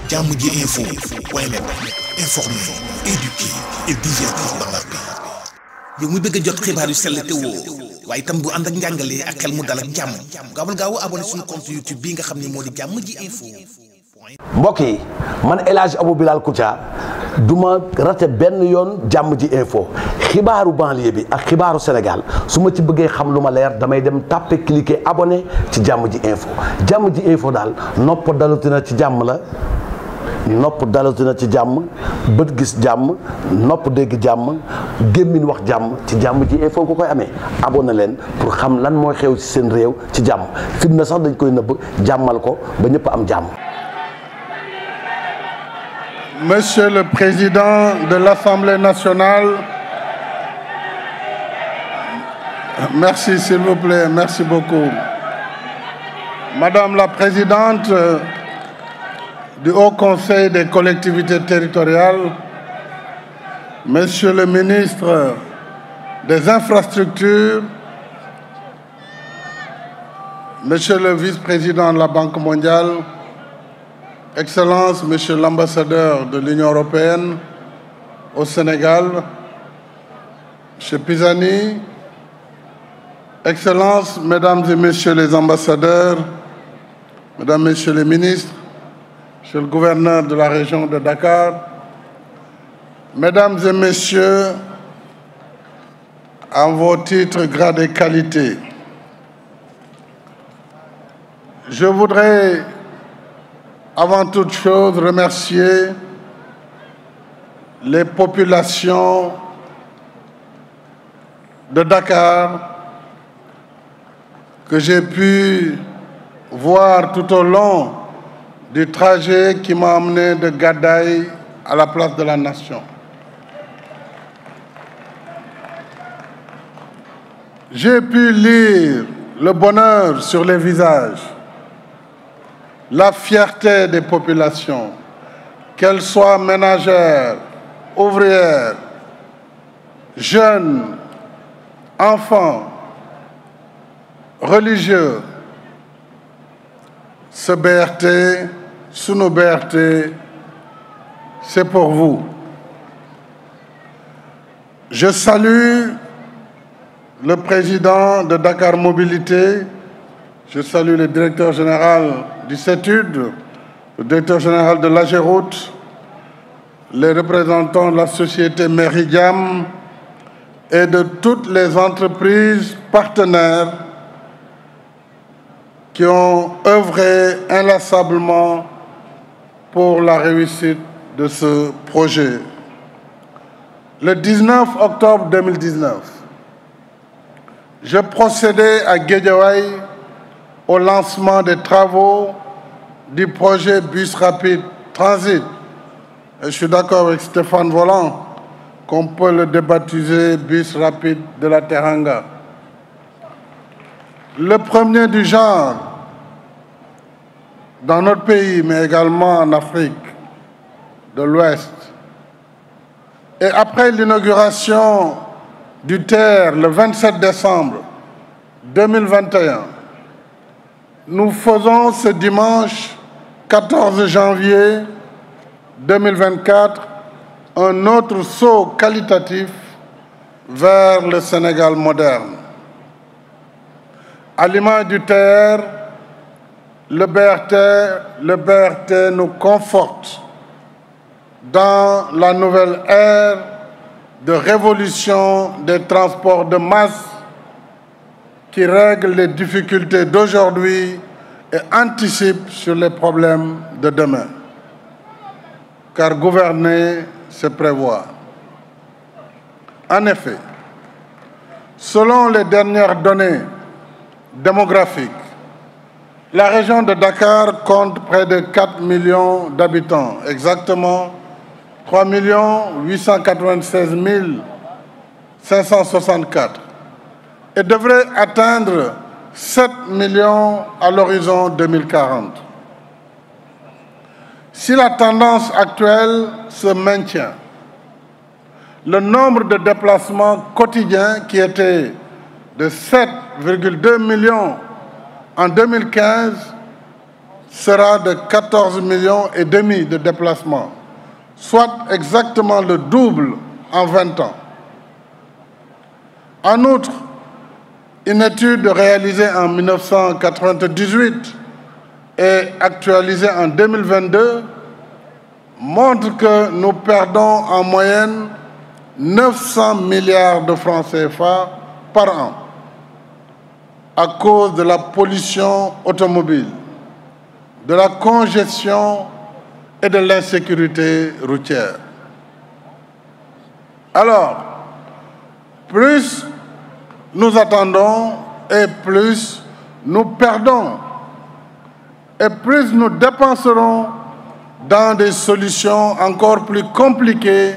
Jammji info .net informer, éduquer et divertir dans la paix. yow mu bëgg jot xibaar yu sell te woo waaye itam bu ànd ak njàngalee ak xel mu dal ak jàmm gaawal gaaw abonné suñu compte YouTube bi nga xam ne moo di Jammji info. mbokk yi man El Hadj Abou Bilal Koutia duma rate benn yoon Jammji info xibaaru banlieue bi ak xibaaru Sénégal su ma ci bëggee xam lu ma leer damay dem tàppe cliquer abonné ci Jammji info. Jammji info daal nopp dalutina ci jàmm la. nopp dalatina ci jàmm bët gis jàmm nopp dégg jàmm gémmiñ wax jàmm ci Jammji info ko koy amee abonné leen pour xam lan mooy xew ci seen réew ci jàmm fitna sax dañ koy nëbb jàmmal ko ba ñëpp am jàmm. Monsieur le Président de l'Assemblée nationale, merci s'il vous plaît, merci beaucoup. Madame la Présidente du Haut Conseil des collectivités territoriales, Monsieur le ministre des Infrastructures, Monsieur le vice-président de la Banque mondiale, Excellence, Monsieur l'ambassadeur de l'Union européenne au Sénégal, Monsieur Pisani, Excellences, Mesdames et Messieurs les ambassadeurs, Mesdames, Messieurs les ministres, Monsieur le gouverneur de la région de Dakar, Mesdames et Messieurs, en vos titres, grades et qualités, je voudrais avant toute chose remercier les populations de Dakar que j'ai pu voir tout au long du trajet qui m'a amené de Gadaye à la place de la Nation. J'ai pu lire le bonheur sur les visages, la fierté des populations, qu'elles soient ménagères, ouvrières, jeunes, enfants, religieux. Ce BRT, sous nos BRT, c'est pour vous. Je salue le président de Dakar Mobilité, je salue le directeur général du CETUD, le directeur général de l'AGEROUTE, les représentants de la société Meridiam et de toutes les entreprises partenaires qui ont œuvré inlassablement pour la réussite de ce projet. Le 19 octobre 2019, je procédais à Guédiawaye au lancement des travaux du projet Bus Rapide Transit. Et je suis d'accord avec Stéphane Volant qu'on peut le débaptiser Bus Rapide de la Teranga. Le premier du genre dans notre pays, mais également en Afrique de l'Ouest. Et après l'inauguration du TER le 27 décembre 2021, nous faisons ce dimanche 14 janvier 2024 un autre saut qualitatif vers le Sénégal moderne. À l'image du TER, le BRT nous conforte dans la nouvelle ère de révolution des transports de masse qui règle les difficultés d'aujourd'hui et anticipe sur les problèmes de demain. Car gouverner, c'est prévoir. En effet, selon les dernières données démographiques, la région de Dakar compte près de 4 millions d'habitants, exactement 3 896 564, et devrait atteindre 7 millions à l'horizon 2040. Si la tendance actuelle se maintient, le nombre de déplacements quotidiens qui était de 7,2 millions en 2015 sera de 14,5 millions de déplacements, soit exactement le double en 20 ans. En outre, une étude réalisée en 1998 et actualisée en 2022 montre que nous perdons en moyenne 900 milliards de francs CFA par an à cause de la pollution automobile, de la congestion et de l'insécurité routière. Alors, plus nous attendons et plus nous perdons et plus nous dépenserons dans des solutions encore plus compliquées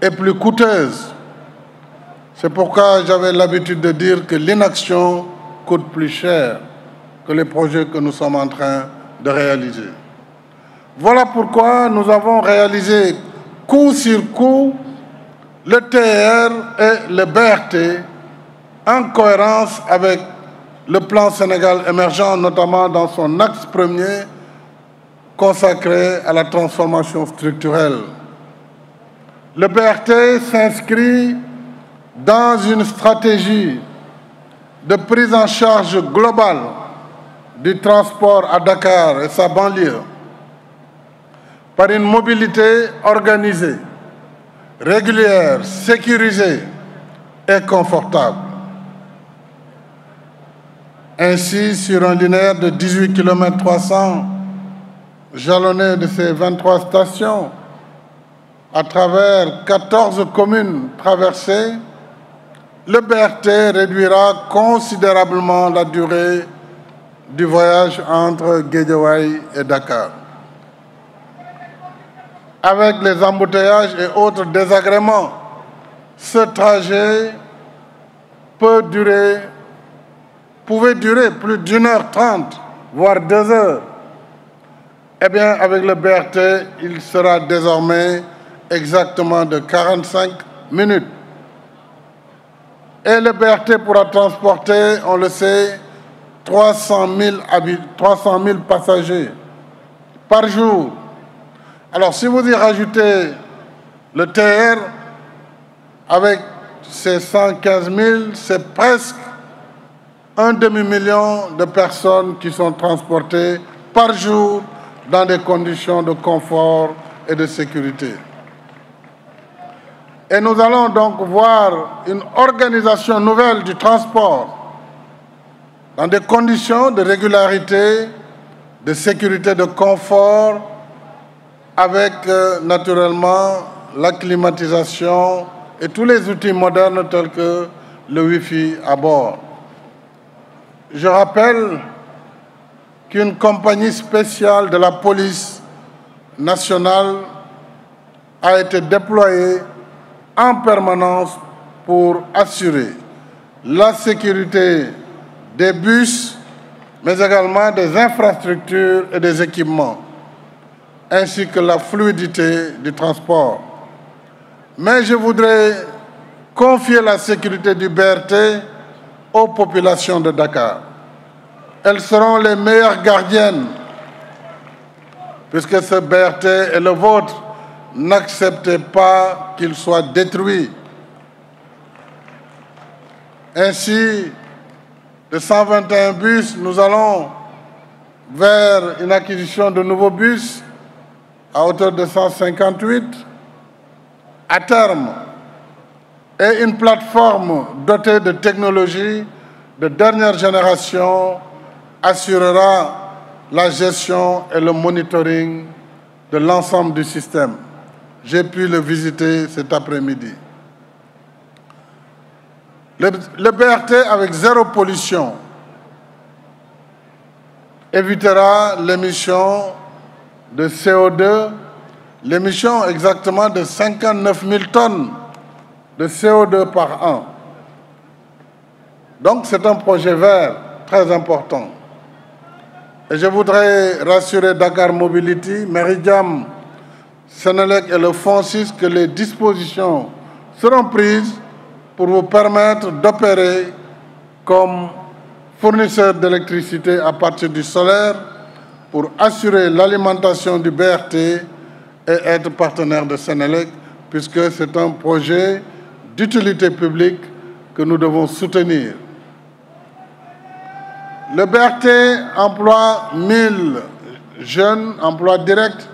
et plus coûteuses. C'est pourquoi j'avais l'habitude de dire que l'inaction coûte plus cher que les projets que nous sommes en train de réaliser. Voilà pourquoi nous avons réalisé coup sur coup le TER et le BRT en cohérence avec le plan Sénégal émergent, notamment dans son axe premier consacré à la transformation structurelle. Le BRT s'inscrit dans une stratégie de prise en charge globale du transport à Dakar et sa banlieue par une mobilité organisée, régulière, sécurisée et confortable. Ainsi, sur un linéaire de 18 km 300, jalonné de ses 23 stations, à travers 14 communes traversées, le BRT réduira considérablement la durée du voyage entre Guédiawaye et Dakar. Avec les embouteillages et autres désagréments, ce trajet pouvait durer plus d'1h30, voire 2 heures. Eh bien, avec le BRT, il sera désormais exactement de 45 minutes. Et le BRT pourra transporter, on le sait, 300 000 passagers par jour. Alors, si vous y rajoutez le TR, avec ses 115 000, c'est presque un demi-million de personnes qui sont transportées par jour dans des conditions de confort et de sécurité. Et nous allons donc voir une organisation nouvelle du transport dans des conditions de régularité, de sécurité, de confort, avec naturellement la climatisation et tous les outils modernes tels que le Wi-Fi à bord. Je rappelle qu'une compagnie spéciale de la police nationale a été déployée en permanence pour assurer la sécurité des bus, mais également des infrastructures et des équipements, ainsi que la fluidité du transport. Mais je voudrais confier la sécurité du BRT aux populations de Dakar. Elles seront les meilleures gardiennes, puisque ce BRT est le vôtre. N'acceptez pas qu'il soit détruit. Ainsi, de 121 bus, nous allons vers une acquisition de nouveaux bus à hauteur de 158 à terme, et une plateforme dotée de technologies de dernière génération assurera la gestion et le monitoring de l'ensemble du système. J'ai pu le visiter cet après-midi. Le BRT avec zéro pollution évitera l'émission de CO2, l'émission exactement de 59 000 tonnes de CO2 par an. Donc c'est un projet vert très important. Et je voudrais rassurer Dakar Mobility, Meridiam, Sénélec et le FONSIS que les dispositions seront prises pour vous permettre d'opérer comme fournisseur d'électricité à partir du solaire pour assurer l'alimentation du BRT et être partenaire de Sénélec, puisque c'est un projet d'utilité publique que nous devons soutenir. Le BRT emploie 1000 jeunes, emplois directs,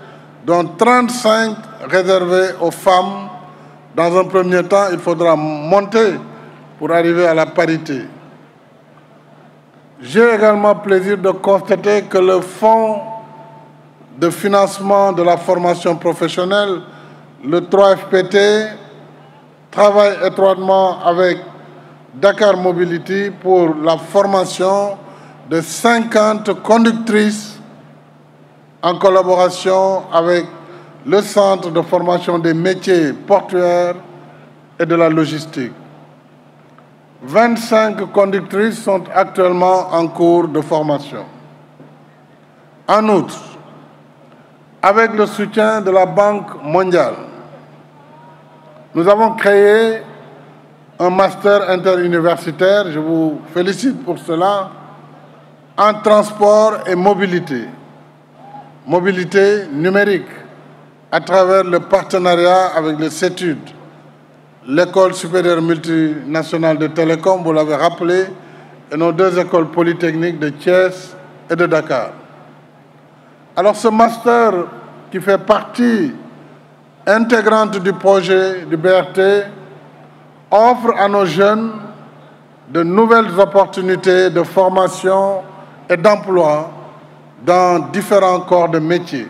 dont 35 réservés aux femmes. Dans un premier temps, il faudra monter pour arriver à la parité. J'ai également plaisir de constater que le Fonds de financement de la formation professionnelle, le 3FPT, travaille étroitement avec Dakar Mobility pour la formation de 50 conductrices en collaboration avec le Centre de formation des métiers portuaires et de la logistique. 25 conductrices sont actuellement en cours de formation. En outre, avec le soutien de la Banque mondiale, nous avons créé un master interuniversitaire, je vous félicite pour cela, en transport et mobilité. Mobilité numérique, à travers le partenariat avec le CETUD, l'École supérieure multinationale de télécom, vous l'avez rappelé, et nos deux écoles polytechniques de Thiès et de Dakar. Alors ce master qui fait partie intégrante du projet du BRT offre à nos jeunes de nouvelles opportunités de formation et d'emploi dans différents corps de métier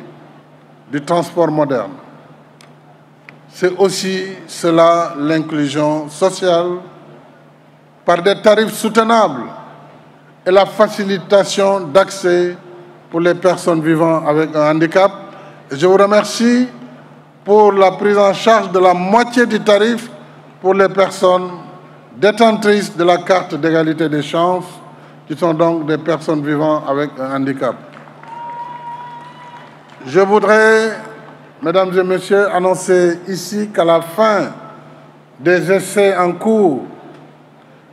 du transport moderne. C'est aussi cela l'inclusion sociale par des tarifs soutenables et la facilitation d'accès pour les personnes vivant avec un handicap. Et je vous remercie pour la prise en charge de la moitié du tarif pour les personnes détentrices de la carte d'égalité des chances, qui sont donc des personnes vivant avec un handicap. Je voudrais, mesdames et messieurs, annoncer ici qu'à la fin des essais en cours,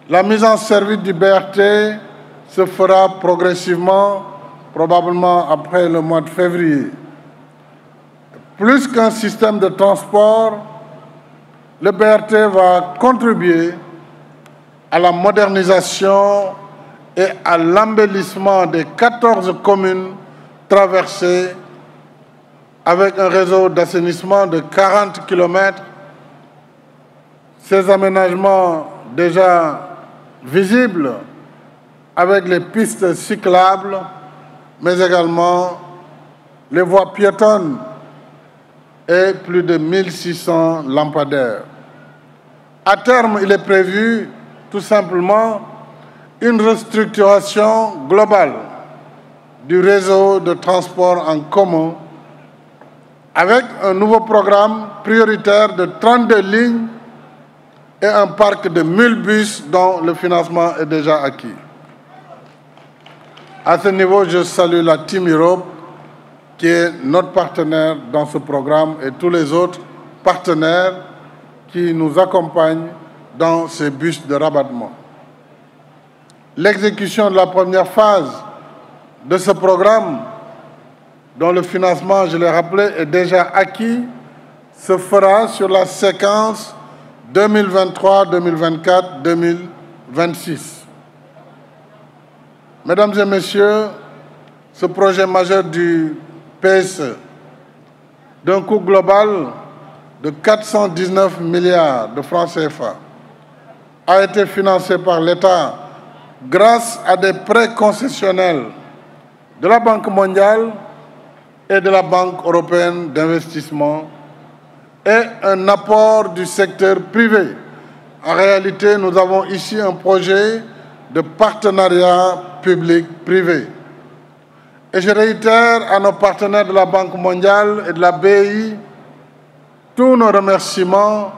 la mise en service du BRT se fera progressivement, probablement après le mois de février. Plus qu'un système de transport, le BRT va contribuer à la modernisation et à l'embellissement des 14 communes traversées avec un réseau d'assainissement de 40 km. Ces aménagements déjà visibles avec les pistes cyclables, mais également les voies piétonnes et plus de 1600 lampadaires. À terme, il est prévu tout simplement une restructuration globale du réseau de transport en commun avec un nouveau programme prioritaire de 32 lignes et un parc de 1000 bus dont le financement est déjà acquis. À ce niveau, je salue la Team Europe qui est notre partenaire dans ce programme et tous les autres partenaires qui nous accompagnent dans ces bus de rabattement. L'exécution de la première phase de ce programme, dont le financement, je l'ai rappelé, est déjà acquis, se fera sur la séquence 2023, 2024, 2026. Mesdames et messieurs, ce projet majeur du PSE, d'un coût global de 419 milliards de francs CFA, a été financé par l'État grâce à des prêts concessionnels de la Banque mondiale et de la Banque européenne d'investissement et un apport du secteur privé. En réalité, nous avons ici un projet de partenariat public-privé. Et je réitère à nos partenaires de la Banque mondiale et de la BI tous nos remerciements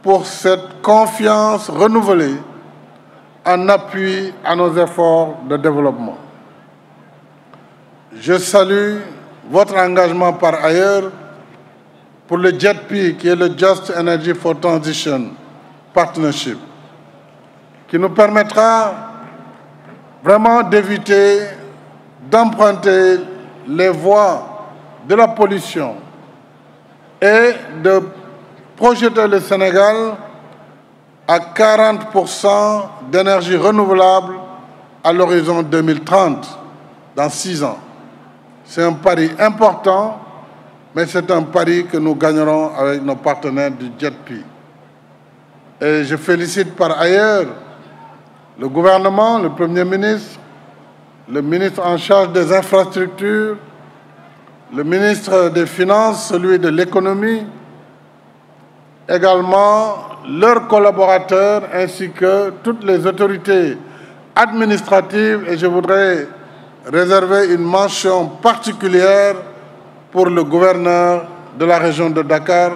pour cette confiance renouvelée en appui à nos efforts de développement. Je salue votre engagement par ailleurs pour le JETP, qui est le Just Energy for Transition Partnership, qui nous permettra vraiment d'éviter d'emprunter les voies de la pollution et de projeter le Sénégal à 40% d'énergie renouvelable à l'horizon 2030, dans 6 ans. C'est un pari important, mais c'est un pari que nous gagnerons avec nos partenaires du JETP. Et je félicite par ailleurs le gouvernement, le Premier ministre, le ministre en charge des infrastructures, le ministre des Finances, celui de l'économie, également leurs collaborateurs ainsi que toutes les autorités administratives. Et je voudrais réserver une mention particulière pour le gouverneur de la région de Dakar,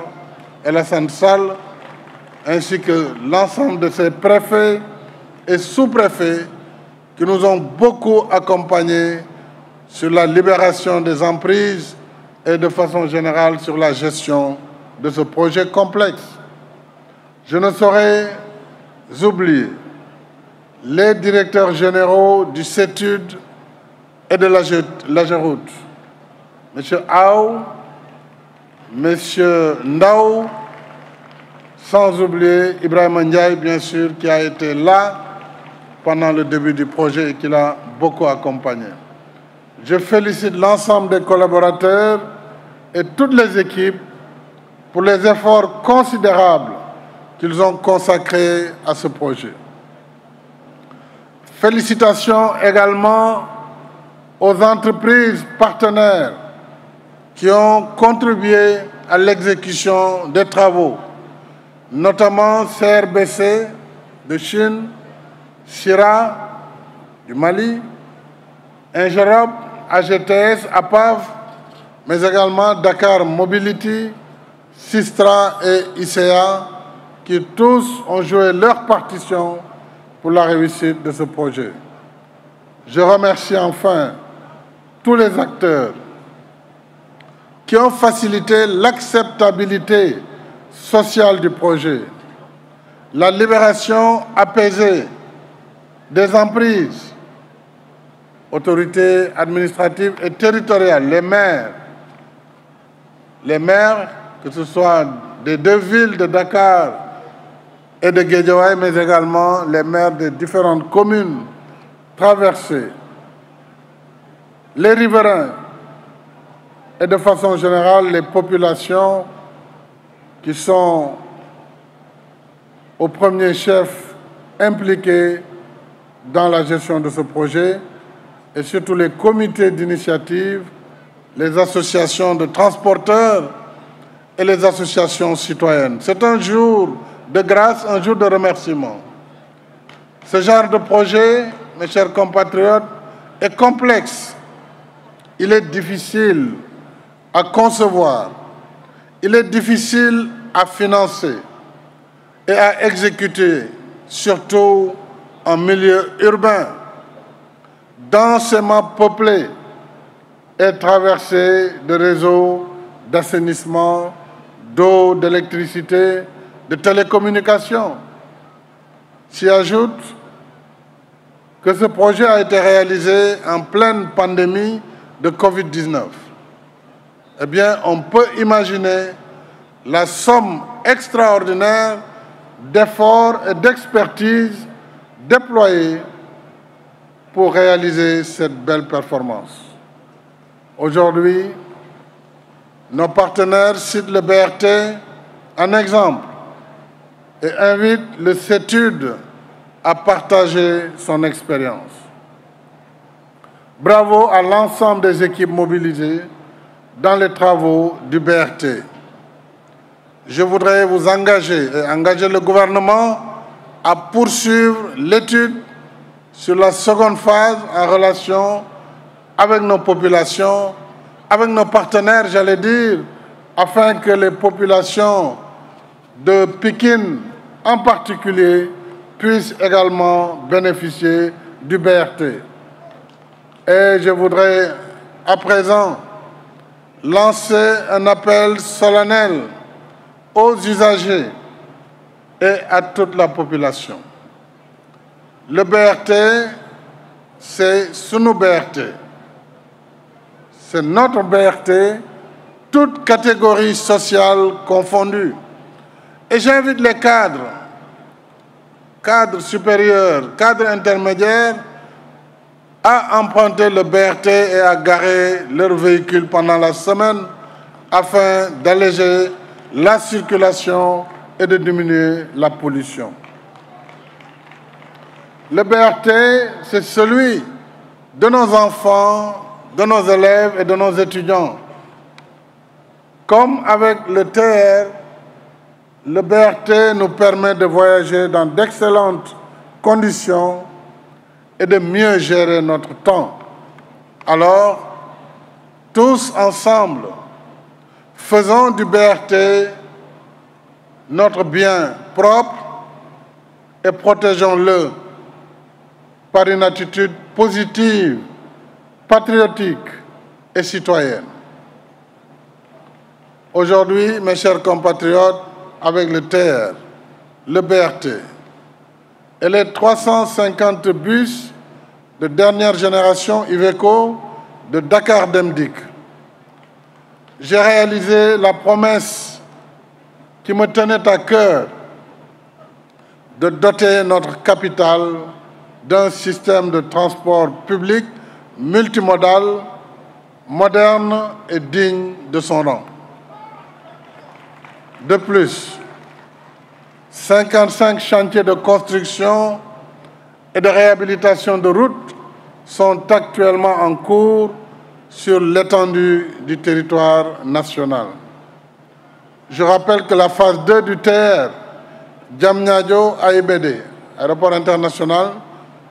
Alassane Sall, ainsi que l'ensemble de ses préfets et sous-préfets qui nous ont beaucoup accompagnés sur la libération des emprises et de façon générale sur la gestion de ce projet complexe. Je ne saurais oublier les directeurs généraux du CETUD et de l'AGEROUTE, M. Aou, M. Ndao, sans oublier Ibrahim Ndiaye, bien sûr, qui a été là pendant le début du projet et qui l'a beaucoup accompagné. Je félicite l'ensemble des collaborateurs et toutes les équipes pour les efforts considérables qu'ils ont consacrés à ce projet. Félicitations également aux entreprises partenaires qui ont contribué à l'exécution des travaux, notamment CRBC de Chine, Sira du Mali, Ingerop, AGTS, APAV, mais également Dakar Mobility, Sistra et ICA, qui tous ont joué leur partition pour la réussite de ce projet. Je remercie enfin tous les acteurs qui ont facilité l'acceptabilité sociale du projet, la libération apaisée des emprises, autorités administratives et territoriales, les maires, que ce soit des 2 villes de Dakar et de Guédiawaye, mais également les maires des différentes communes traversées, les riverains et de façon générale les populations qui sont au premier chef impliquées dans la gestion de ce projet, et surtout les comités d'initiative, les associations de transporteurs et les associations citoyennes. C'est un jour de grâce, un jour de remerciement. Ce genre de projet, mes chers compatriotes, est complexe. Il est difficile à concevoir. Il est difficile à financer et à exécuter, surtout en milieu urbain, densément peuplé et traversé de réseaux d'assainissement, d'eau, d'électricité, de télécommunications. S'y ajoute que ce projet a été réalisé en pleine pandémie de Covid-19. Eh bien, on peut imaginer la somme extraordinaire d'efforts et d'expertise déployés pour réaliser cette belle performance. Aujourd'hui, nos partenaires citent le BRT en exemple et invitent le CETUD à partager son expérience. Bravo à l'ensemble des équipes mobilisées dans les travaux du BRT. Je voudrais vous engager et engager le gouvernement à poursuivre l'étude sur la seconde phase en relation avec nos populations, avec nos partenaires, j'allais dire, afin que les populations de Pikine en particulier puissent également bénéficier du BRT. Et je voudrais à présent lancer un appel solennel aux usagers et à toute la population. Le BRT, c'est Sunu BRT. c'est notre BRT, toutes catégories sociales confondues. Et j'invite les cadres supérieurs, cadres intermédiaires, à emprunter le BRT et à garer leurs véhicules pendant la semaine afin d'alléger la circulation et de diminuer la pollution. Le BRT, c'est celui de nos enfants, de nos élèves et de nos étudiants. Comme avec le TER, le BRT nous permet de voyager dans d'excellentes conditions et de mieux gérer notre temps. Alors, tous ensemble, faisons du BRT notre bien propre et protégeons-le par une attitude positive, patriotique et citoyenne. Aujourd'hui, mes chers compatriotes, avec le TER, le BRT et les 350 bus de dernière génération Iveco de Dakar Demdik, j'ai réalisé la promesse qui me tenait à cœur de doter notre capitale d'un système de transport public multimodal, moderne et digne de son nom. De plus, 55 chantiers de construction et de réhabilitation de routes sont actuellement en cours sur l'étendue du territoire national. Je rappelle que la phase 2 du TER Diamniadio-AIBD, aéroport international,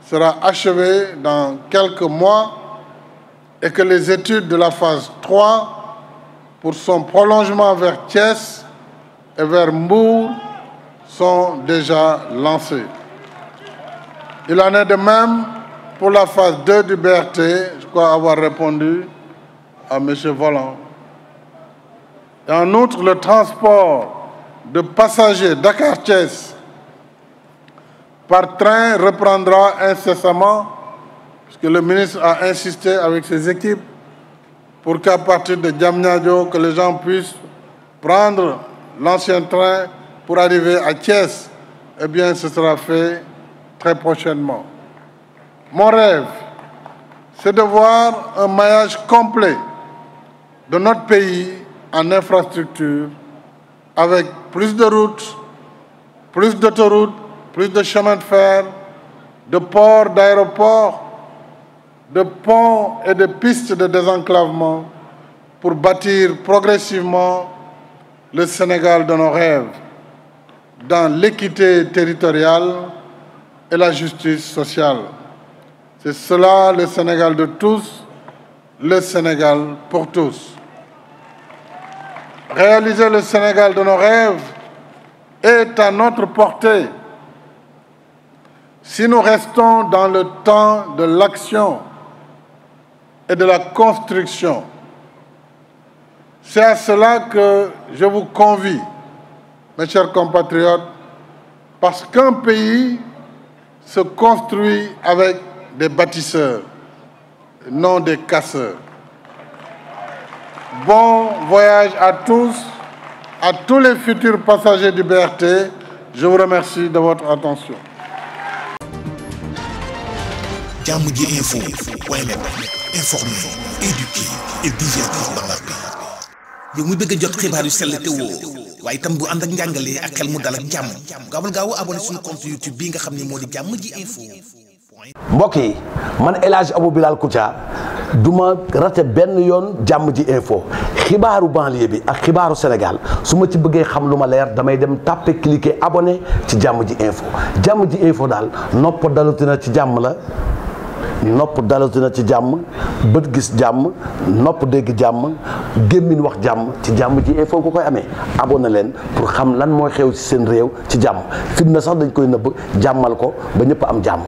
sera achevée dans quelques mois et que les études de la phase 3 pour son prolongement vers Thiès et vers Mbour sont déjà lancées. Il en est de même pour la phase 2 du BRT, je crois avoir répondu à M. Voland. Et en outre, le transport de passagers Dakar-Thiès par train reprendra incessamment, puisque le ministre a insisté avec ses équipes pour qu'à partir de Diamniadio, que les gens puissent prendre l'ancien train pour arriver à Thiès. Eh bien, ce sera fait très prochainement. Mon rêve, c'est de voir un maillage complet de notre pays en infrastructure, avec plus de routes, plus d'autoroutes, plus de chemins de fer, de ports, d'aéroports, de ponts et de pistes de désenclavement pour bâtir progressivement le Sénégal de nos rêves, dans l'équité territoriale et la justice sociale. C'est cela le Sénégal de tous, le Sénégal pour tous. Réaliser le Sénégal de nos rêves est à notre portée si nous restons dans le temps de l'action et de la construction. C'est à cela que je vous convie, mes chers compatriotes, parce qu'un pays se construit avec des bâtisseurs, non des casseurs. Bon voyage à tous les futurs passagers du BRT. Je vous remercie de votre attention. Diamji Info, informer, éduquer et divertir dans la paix. yow muy bëgg a jot xibaar yu sell te woo waaye itam bu ànd ak njàngalee ak xel mu dal ak jàmm gaawal gaaw abonné suñu compte YouTube bii nga xam ne moo di Diamji Info. mbokk yi man El Hadj Abou Bilal Koutia du ma rate benn yoon Diamji Info xibaaru banlieue bi ak xibaaru Sénégal su ma ci bëggee xam lu ma leer damay dem tàppe cliquer abonné ci Diamji Info. Diamji Info daal nopp dalutina ci jàmm la. nopp dalatina ci jàmm bët gis jàmm nopp dégg jàmm gémmiñ wax jàmm ci Diamji Info ko koy amee abonné leen pour xam lan mooy xew ci seen réew ci jàmm fitna sax dañ koy nëbb jàmmal ko ba ñëpp am jàmm.